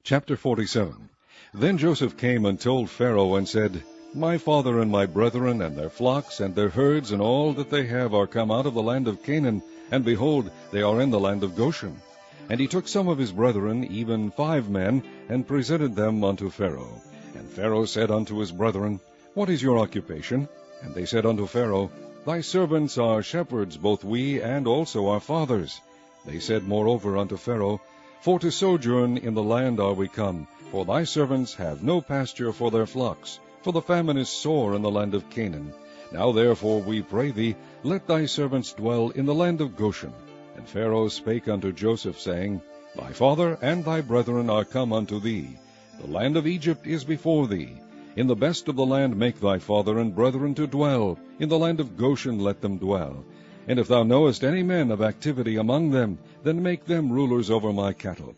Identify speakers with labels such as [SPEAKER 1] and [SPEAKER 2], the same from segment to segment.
[SPEAKER 1] Chapter 47. Then Joseph came and told Pharaoh and said, My father and my brethren and their flocks and their herds and all that they have are come out of the land of Canaan, and behold, they are in the land of Goshen. And he took some of his brethren, even 5 men, and presented them unto Pharaoh. And Pharaoh said unto his brethren, What is your occupation? And they said unto Pharaoh, Thy servants are shepherds, both we and also our fathers. They said moreover unto Pharaoh, For to sojourn in the land are we come, for thy servants have no pasture for their flocks, for the famine is sore in the land of Canaan. Now therefore we pray thee, let thy servants dwell in the land of Goshen. And Pharaoh spake unto Joseph, saying, Thy father and thy brethren are come unto thee. The land of Egypt is before thee. In the best of the land make thy father and brethren to dwell. In the land of Goshen let them dwell. And if thou knowest any men of activity among them, then make them rulers over my cattle.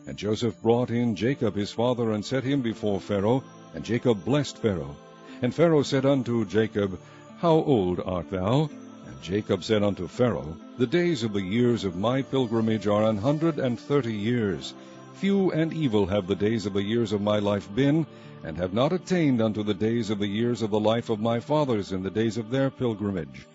[SPEAKER 1] And Joseph brought in Jacob his father, and set him before Pharaoh. And Jacob blessed Pharaoh. And Pharaoh said unto Jacob, How old art thou? And Jacob said unto Pharaoh, The days of the years of my pilgrimage are 130 years. Few and evil have the days of the years of my life been, and have not attained unto the days of the years of the life of my fathers in the days of their pilgrimage.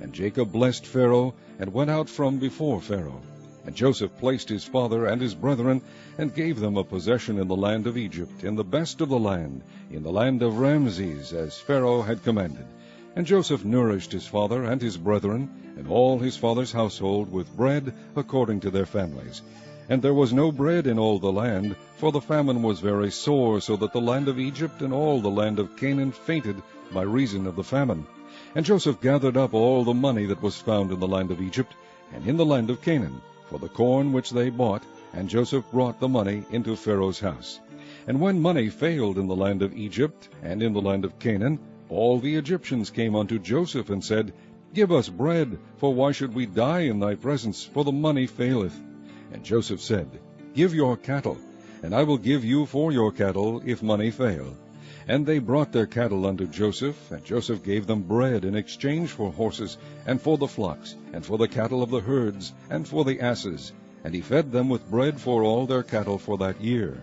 [SPEAKER 1] And Jacob blessed Pharaoh, and went out from before Pharaoh. And Joseph placed his father and his brethren, and gave them a possession in the land of Egypt, in the best of the land, in the land of Ramses, as Pharaoh had commanded. And Joseph nourished his father and his brethren, and all his father's household, with bread according to their families. And there was no bread in all the land, for the famine was very sore, so that the land of Egypt and all the land of Canaan fainted by reason of the famine. And Joseph gathered up all the money that was found in the land of Egypt, and in the land of Canaan, for the corn which they bought, and Joseph brought the money into Pharaoh's house. And when money failed in the land of Egypt, and in the land of Canaan, all the Egyptians came unto Joseph, and said, Give us bread, for why should we die in thy presence, for the money faileth? And Joseph said, Give your cattle, and I will give you for your cattle, if money fail. And they brought their cattle unto Joseph, and Joseph gave them bread in exchange for horses, and for the flocks, and for the cattle of the herds, and for the asses. And he fed them with bread for all their cattle for that year.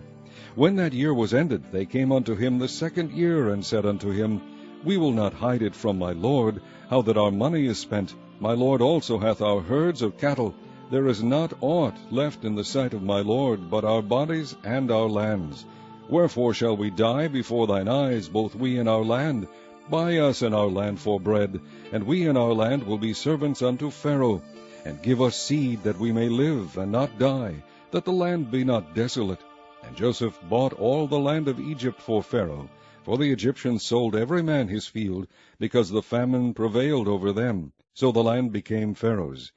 [SPEAKER 1] When that year was ended, they came unto him the 2nd year, and said unto him, We will not hide it from my lord, how that our money is spent. My lord also hath our herds of cattle. There is not aught left in the sight of my lord, but our bodies and our lands. Wherefore shall we die before thine eyes, both we and our land? Buy us and our land for bread, and we and our land will be servants unto Pharaoh. And give us seed, that we may live, and not die, that the land be not desolate. And Joseph bought all the land of Egypt for Pharaoh, for the Egyptians sold every man his field, because the famine prevailed over them. So the land became Pharaoh's.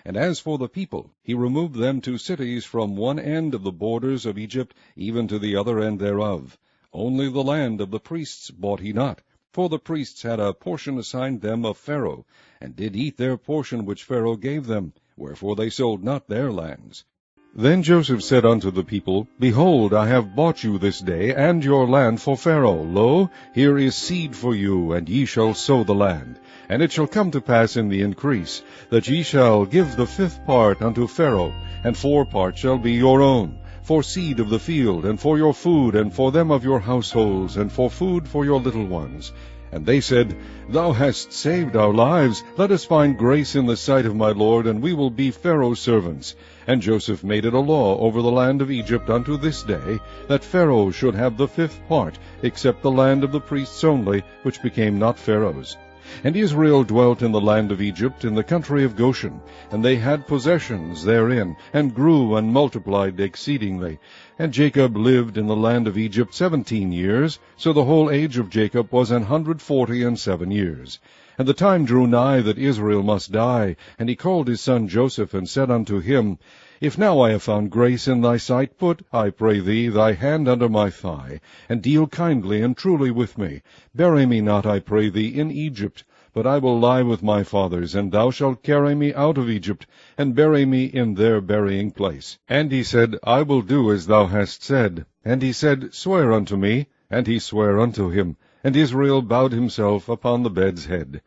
[SPEAKER 1] And as for the people, he removed them to cities from one end of the borders of Egypt, even to the other end thereof. Only the land of the priests bought he not, for the priests had a portion assigned them of Pharaoh, and did eat their portion which Pharaoh gave them, wherefore they sold not their lands. Then Joseph said unto the people, Behold, I have bought you this day, and your land for Pharaoh. Lo, here is seed for you, and ye shall sow the land. And it shall come to pass in the increase, that ye shall give the 5th part unto Pharaoh, and 4 parts shall be your own, for seed of the field, and for your food, and for them of your households, and for food for your little ones. And they said, Thou hast saved our lives. Let us find grace in the sight of my lord, and we will be Pharaoh's servants. And Joseph made it a law over the land of Egypt unto this day, that Pharaoh should have the 5th part, except the land of the priests only, which became not Pharaoh's. And Israel dwelt in the land of Egypt, in the country of Goshen, and they had possessions therein, and grew and multiplied exceedingly. And Jacob lived in the land of Egypt 17 years, so the whole age of Jacob was 147 years. And the time drew nigh that Israel must die, and he called his son Joseph, and said unto him, If now I have found grace in thy sight, put, I pray thee, thy hand under my thigh, and deal kindly and truly with me. Bury me not, I pray thee, in Egypt, but I will lie with my fathers, and thou shalt carry me out of Egypt, and bury me in their burying place. And he said, I will do as thou hast said. And he said, Swear unto me. And he sware unto him. And Israel bowed himself upon the bed's head.